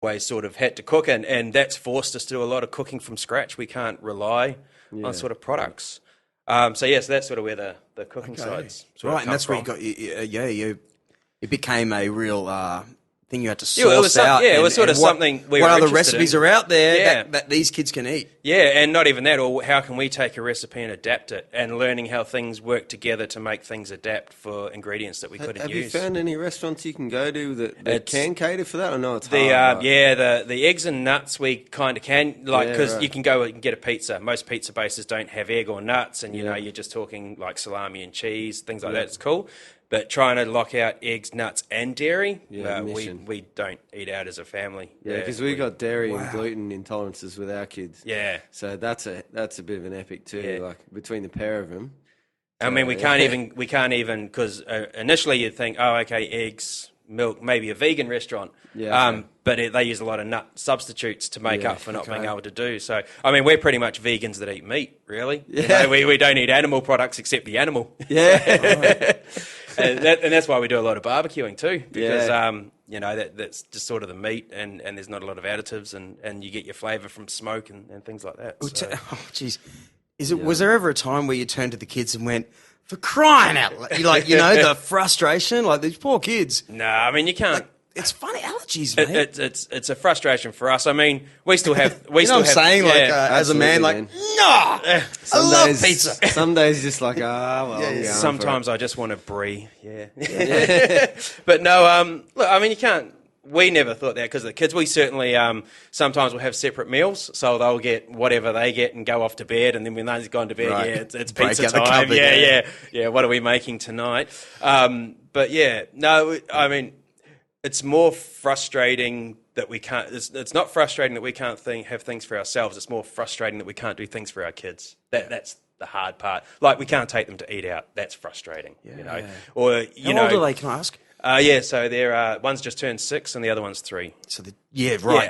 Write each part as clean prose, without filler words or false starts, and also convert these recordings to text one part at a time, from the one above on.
always sort of had to cook, and that's forced us to do a lot of cooking from scratch. We can't rely on sort of products. So that's sort of where the cooking side's sort of and that's come where from. you got it became a real thing you had to source out. It was sort of something we were what other interested recipes in. are out there that these kids can eat. Yeah, and not even that, or how can we take a recipe and adapt it, and learning how things work together to make things adapt for ingredients that we couldn't have use. Have you found any restaurants you can go to that can cater for that? Or no, it's hard. The eggs and nuts we kind of can, because you can go and get a pizza. Most pizza bases don't have egg or nuts, and you're just talking like salami and cheese, things like that. It's cool. But trying to lock out eggs, nuts, and dairy, we don't eat out as a family. Yeah, because we got dairy and gluten intolerances with our kids. Yeah, so that's a bit of an epic too. Yeah. Like between the pair of them. I mean, we can't even because initially you'd think, oh, okay, eggs, milk, maybe a vegan restaurant. Yeah. But they use a lot of nut substitutes to make up for not being able to do. So, I mean, we're pretty much vegans that eat meat, really. Yeah. We don't eat animal products except the animal. Yeah. And that's why we do a lot of barbecuing too, because that's just sort of the meat, and there's not a lot of additives, and you get your flavour from smoke and things like that. So. Oh, jeez. Was there ever a time where you turned to the kids and went, for crying out loud, the frustration, like these poor kids? No, I mean, you can't. It's funny, allergies, mate. It's a frustration for us. I mean, we still have. Saying? As a man, no, I love pizza. Some days, just like, sometimes I just want to brie. Yeah. But no, look, I mean, you can't. We never thought that because the kids. We certainly sometimes will have separate meals, so they'll get whatever they get and go off to bed, and then when they've gone to bed, it's pizza time. Yeah. What are we making tonight? But no, I mean. It's more frustrating that we can't. It's not frustrating that we can't have things for ourselves. It's more frustrating that we can't do things for our kids. That's the hard part. Like we can't take them to eat out. That's frustrating. Or How old are they? Can I ask? So they're one's just turned 6 and the other one's 3. So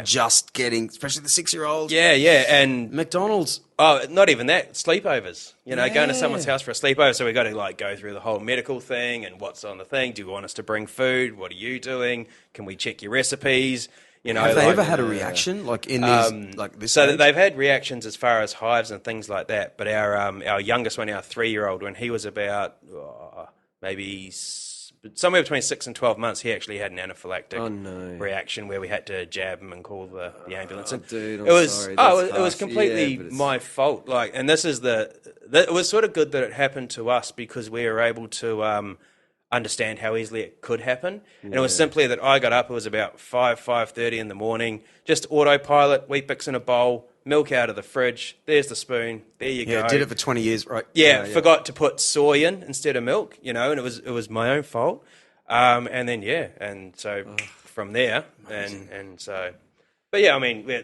just getting, especially the 6-year-olds. And McDonald's. Oh, not even that. Sleepovers. Going to someone's house for a sleepover. So we've got to go through the whole medical thing and what's on the thing. Do you want us to bring food? What are you doing? Can we check your recipes? Have they ever had a reaction in these this? So they've had reactions as far as hives and things like that. But our youngest one, our 3-year-old, when he was about maybe somewhere between 6 and 12 months, he actually had an anaphylactic reaction where we had to jab him and call the ambulance. Dude, sorry. It was completely my fault. And this is it was sort of good that it happened to us because we were able to understand how easily it could happen. And it was simply that I got up. It was about 5:30 in the morning. Just autopilot. Weet-Bix in a bowl. Milk out of the fridge. There's the spoon. There you go. Yeah, did it for 20 years, right? Forgot to put soy in instead of milk, and it was my own fault. And so from there, I mean,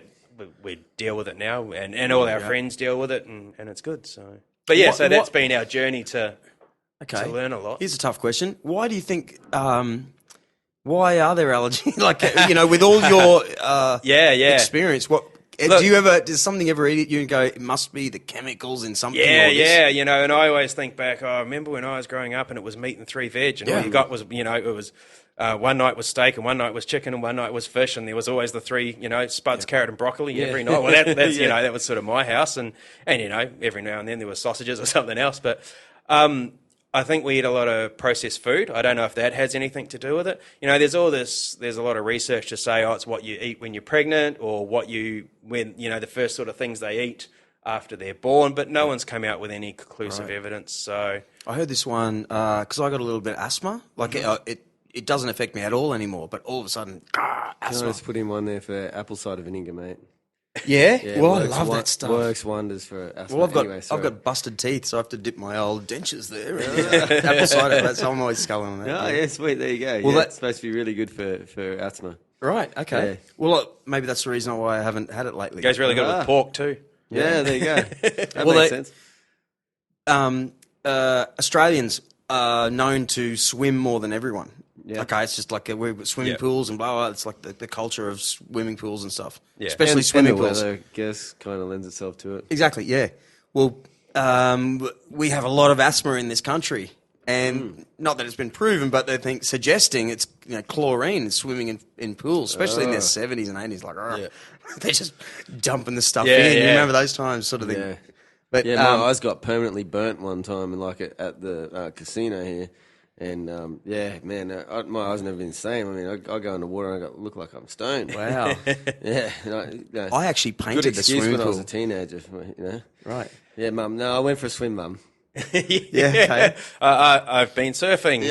we deal with it now, and all our friends deal with it, and it's good. So, so that's been our journey to learn a lot. Here's a tough question: why do you think? Why are there allergies? With all your experience, what? Look, does something ever eat at you and go, it must be the chemicals in something? And I always think back, I remember when I was growing up and it was meat and 3 veg, and all you got was, it was one night was steak and one night was chicken and one night was fish, and there was always the 3, spuds, carrot and broccoli every night. Well, that's that was sort of my house, and every now and then there were sausages or something else, but I think we eat a lot of processed food. I don't know if that has anything to do with it. There's a lot of research to say, it's what you eat when you're pregnant or the first sort of things they eat after they're born, but no one's come out with any conclusive evidence. So I heard this one, because I got a little bit of asthma. It doesn't affect me at all anymore, but all of a sudden, asthma. Can I just put in one there for apple cider vinegar, mate? Yeah? Well, I love that stuff. Works wonders for asthma. Well, I've got busted teeth, so I have to dip my old dentures there. Apple cider, so I'm always sculling on that. Oh, yeah, sweet. There you go. Well, that's supposed to be really good for asthma. Right, okay. Yeah. Well, maybe that's the reason why I haven't had it lately. It goes really good with pork too. Yeah, there you go. That makes sense. Australians are known to swim more than everyone. Yeah. Okay, it's just like we're swimming pools and blah, blah. It's like the culture of swimming pools and stuff. Yeah. Especially swimming pools. I guess kind of lends itself to it. Exactly, yeah. Well, we have a lot of asthma in this country. And not that it's been proven, but they think suggesting it's chlorine swimming in pools, especially in their 70s and 80s. Like, they're just dumping the stuff in. You remember those times, sort of thing. Yeah. But my eyes got permanently burnt one time, and at the casino here. And my eyes never been the same. I mean, I go in the water and I look like I'm stoned. Wow. Yeah. I actually painted the swimming pool when I was a teenager. Right. Yeah, Mum. No, I went for a swim, Mum. Okay. I've been surfing.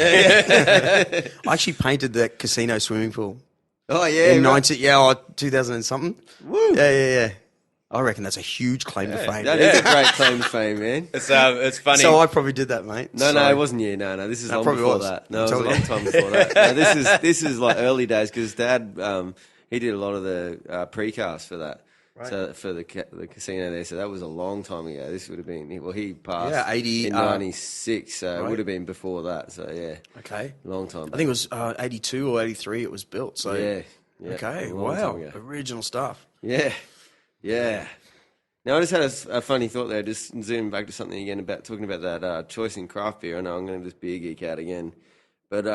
I actually painted the casino swimming pool. Oh yeah, in 2000 and something. Woo. Yeah. I reckon that's a huge claim to fame. That is a great claim to fame, man. It's funny. So I probably did that, mate. No, it wasn't you. No, this is long before that. No, it was a long time before that. No, this is like early days because Dad, he did a lot of the precast for that. Right. So for the casino there, so that was a long time ago. This would have been he passed 80 in 96, so it would have been before that. So long time. I think it was 82 or 83. It was built. So okay, wow, original stuff. Yeah. Now I just had a funny thought there. Just zooming back to something again about talking about that choice in craft beer. I know I'm going to just beer geek out again. But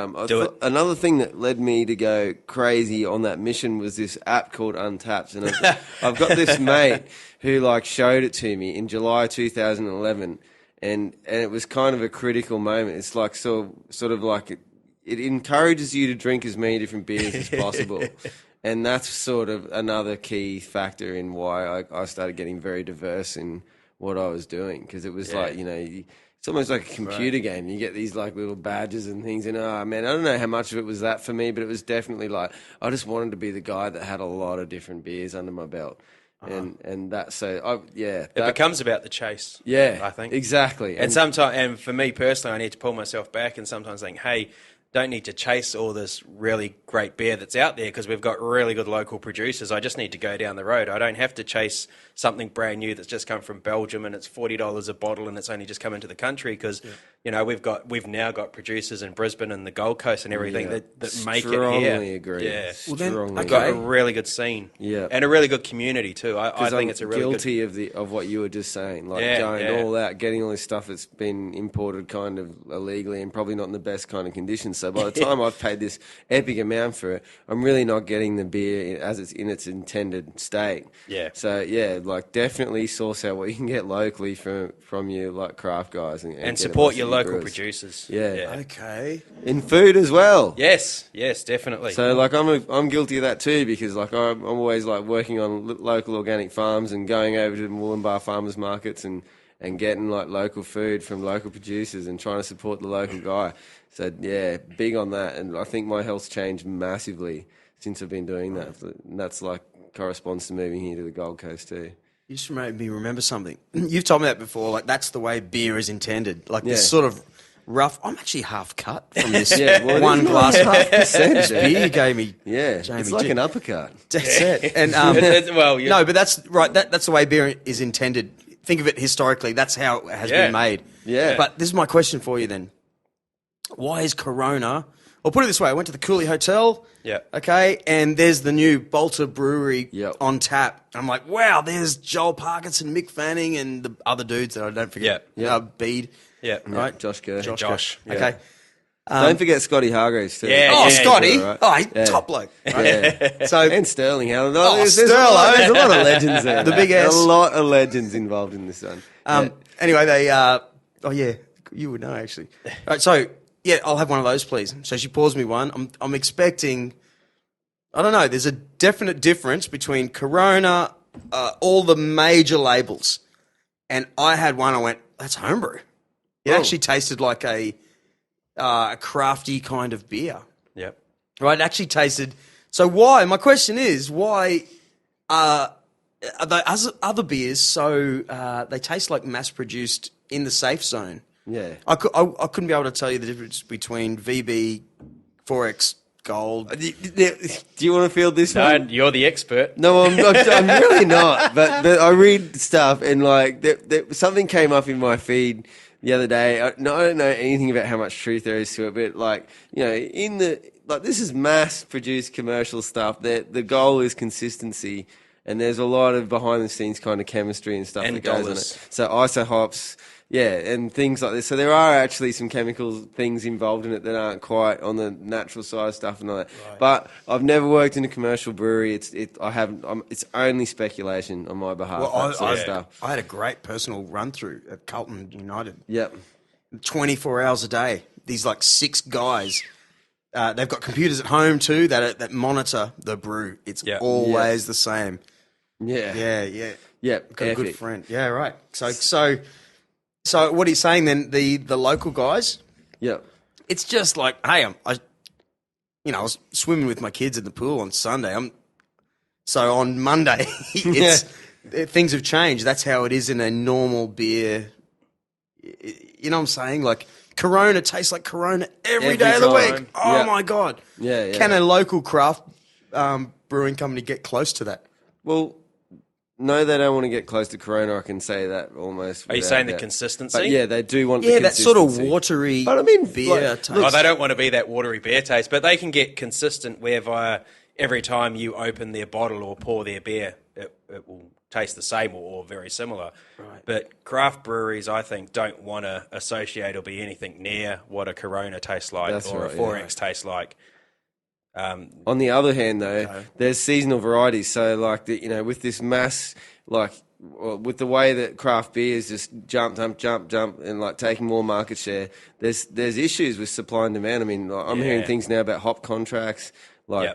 another thing that led me to go crazy on that mission was this app called Untapped, and I've got this mate who showed it to me in July 2011, and it was kind of a critical moment. It's it encourages you to drink as many different beers as possible, and that's sort of another key factor in why I started getting very diverse in what I was doing, because it was it's almost like a computer game. You get these little badges and things, and man, I don't know how much of it was that for me, but it was definitely I just wanted to be the guy that had a lot of different beers under my belt, and that. So it becomes about the chase. Yeah, I think exactly. And sometimes, and for me personally, I need to pull myself back and sometimes think, hey, don't need to chase all this really great beer that's out there because we've got really good local producers. I just need to go down the road. I don't have to chase something brand new that's just come from Belgium and it's $40 a bottle and it's only just come into the country because we've now got producers in Brisbane and the Gold Coast and everything that make it here. Strongly agree. Yeah, strongly. I've got a really good scene. Yeah, and a really good community too. I think it's a really guilty of what you were just saying, going all out, getting all this stuff that's been imported kind of illegally and probably not in the best kind of conditions. So by the time I've paid this epic amount for it, I'm really not getting the beer as it's in its intended state. Yeah. So definitely source out what you can get locally from your craft guys and support your local producers. Yeah. Okay. In food as well. Yes, definitely. So I'm guilty of that too because I'm always working on local organic farms and going over to Wollumbar farmers markets and getting local food from local producers and trying to support the local guy. So big on that, and I think my health's changed massively since I've been doing that. And that's corresponds to moving here to the Gold Coast too. You just made me remember something. You've told me that before. That's the way beer is intended. This sort of rough. I'm actually half cut from this one glass half percent beer you gave me. Yeah, Jamie, it's like an uppercut. That's it. And no, but that's right. That's the way beer is intended. Think of it historically. That's how it has been made. Yeah. But this is my question for you then. Why is Corona... Or put it this way, I went to the Cooley Hotel, okay, and there's the new Bolter Brewery on tap. I'm like, wow, there's Joel Parkinson, Mick Fanning, and the other dudes that I don't forget. Bede. Yeah. Right? Josh Kerr. Josh. Yeah. Okay. Don't forget Scotty Hargreaves too. Yeah, Scotty. Right. Oh, he's top bloke. Right? Yeah. So, and Sterling Howland. There's a lot of legends there. The big ass. A lot of legends involved in this one. Anyway, they... you would know, actually. All right, so... Yeah, I'll have one of those, please. So she pours me one. I'm expecting, I don't know, there's a definite difference between Corona, all the major labels. And I had one, I went, that's homebrew. It actually tasted like a crafty kind of beer. Yep. Right, it actually tasted... So my question is, why are the other beers so... they taste like mass-produced in the safe zone? Yeah, I couldn't be able to tell you the difference between VB, 4X, Gold. Do you want to field this one? No, you're the expert. No, I'm really not. But I read stuff and something came up in my feed the other day. I don't know anything about how much truth there is to it, but this is mass-produced commercial stuff. The goal is consistency. and there's a lot of behind the scenes kind of chemistry and stuff and that goes dollars. on it. So iso hops, yeah, and things like this. So there are actually some chemical things involved in it that aren't quite on the natural side stuff and all that. Right. But I've never worked in a commercial brewery. It's only speculation on my behalf. I had a great personal run through at Carlton United. Yep. 24 hours a day. These like 6 guys. They've got computers at home too that monitor the brew. It's always the same. Yeah. Got a good friend. Yeah, right. So what are you saying then? The local guys? Yeah. It's just like, hey, I was swimming with my kids in the pool on Sunday. So on Monday, things have changed. That's how it is in a normal beer. You know what I'm saying? Like Corona tastes like Corona every day of the week. Oh my God. Yeah. Can a local craft brewing company get close to that? Well, no, they don't want to get close to Corona. I can say that almost. Are you saying the consistency? But yeah, they do want the consistency. That sort of watery beer taste. Oh, they don't want to be that watery beer taste, but they can get consistent whereby every time you open their bottle or pour their beer, it will taste the same or very similar. Right. But craft breweries, I think, don't want to associate or be anything near what a Corona tastes like a 4X tastes like. On the other hand, though, there's seasonal varieties. So, like, with this mass, with the way that craft beer is just jump, and like taking more market share, there's issues with supply and demand. I mean, I'm hearing things now about hop contracts.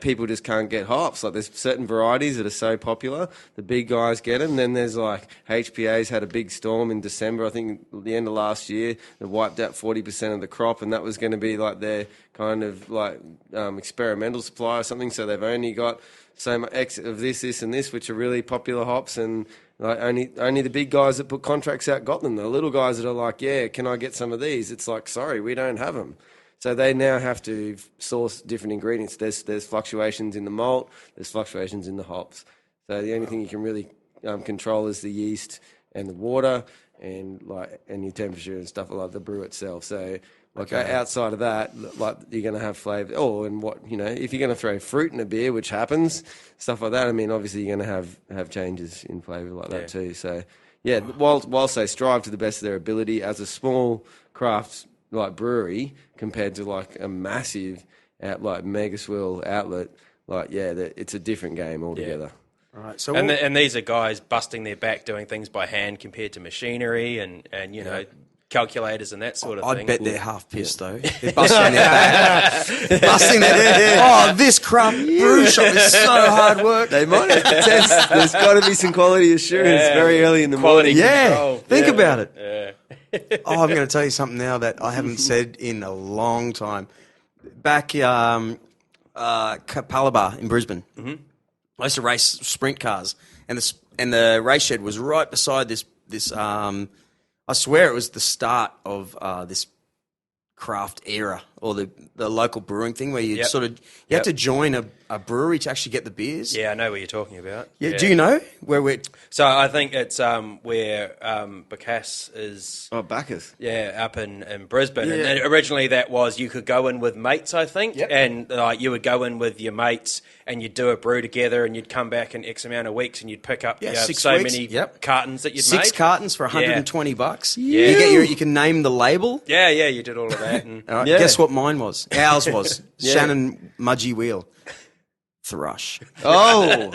People just can't get hops. Like, there's certain varieties that are so popular, the big guys get them. Then there's like HPA's had a big storm in December, I think, the end of last year, that wiped out 40% of the crop, and that was going to be like their kind of like experimental supply or something. So they've only got so much X of this, and this, which are really popular hops, and like only the big guys that put contracts out got them. The little guys that are like, yeah, can I get some of these? It's like, sorry, we don't have them. So they now have to source different ingredients. There's fluctuations in the malt. There's fluctuations in the hops. So the only thing you can really control is the yeast and the water and your temperature and stuff like the brew itself. So outside of that, like you're going to have flavour. Oh, and if you're going to throw fruit in a beer, which happens, stuff like that. I mean, obviously you're going to have changes in flavour like that too. So yeah, whilst they strive to the best of their ability as a small craft like brewery compared to like a massive mega swill outlet, it's a different game altogether. Right. So and these are guys busting their back doing things by hand compared to machinery and calculators and that sort of thing. I bet they're half pissed though. They're busting their back. This craft brew shop is so hard work. They might have to test. There's got to be some quality assurance very early in the morning. Yeah. Think about it. Yeah. I'm going to tell you something now that I haven't said in a long time. Back Capalaba in Brisbane, I used to race sprint cars, and the race shed was right beside this. I swear it was the start of this craft era or the local brewing thing where you you have to join a brewery to actually get the beers. Yeah, I know what you're talking about. Yeah. Do you know where we're... So I think it's where Bacchus is... Oh, Bacchus. Yeah, up in Brisbane. Yeah. And originally that was you could go in with mates, I think, and you would go in with your mates and you'd do a brew together and you'd come back in X amount of weeks and you'd pick up 6 so weeks. many cartons that you'd made. 6 cartons for $120. Yeah. You can name the label. Yeah, you did all of that. And, guess what mine was? Ours was Shannon Mudgee Wheel. Thrush. Oh.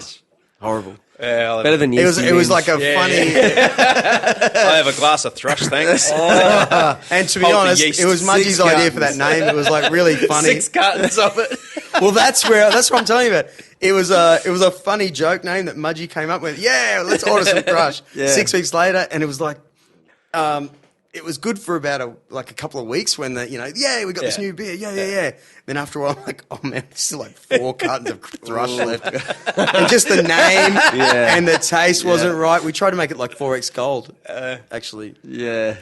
Horrible. Better than you. It was like a funny... I have a glass of thrush, thanks. And to be honest, it was Mudgee's idea for that name. It was like really funny. 6 cartons of it. Well, that's what I'm telling you about. It was a funny joke name that Mudgee came up with. Yeah, let's order some thrush. 6 weeks later, and it was like... it was good for about a couple of weeks when we got this new beer. Yeah. Then after a while, I'm like, oh man, there's still like 4 cartons of thrush left. And just the name and the taste wasn't right. We tried to make it like 4X Gold, actually. Yeah.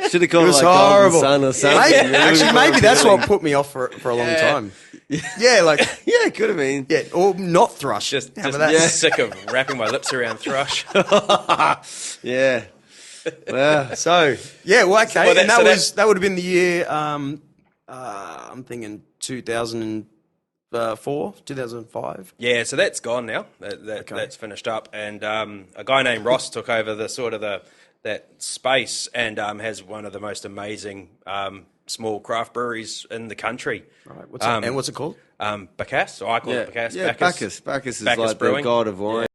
Should have called it like horrible. Golden Sun or something. Maybe that's what put me off for a long time. Yeah, it could have been. Yeah, or not thrush. Just sick of wrapping my lips around thrush. Yeah. Wow. So okay, and that would have been the year. I'm thinking 2000. 2005? Yeah, so that's gone now. That's finished up, and a guy named Ross took over that space and has one of the most amazing small craft breweries in the country. Right. What's it called? Bacchus. So I call it Bacchus. Yeah, Bacchus. Bacchus is like Brewing. The god of wine.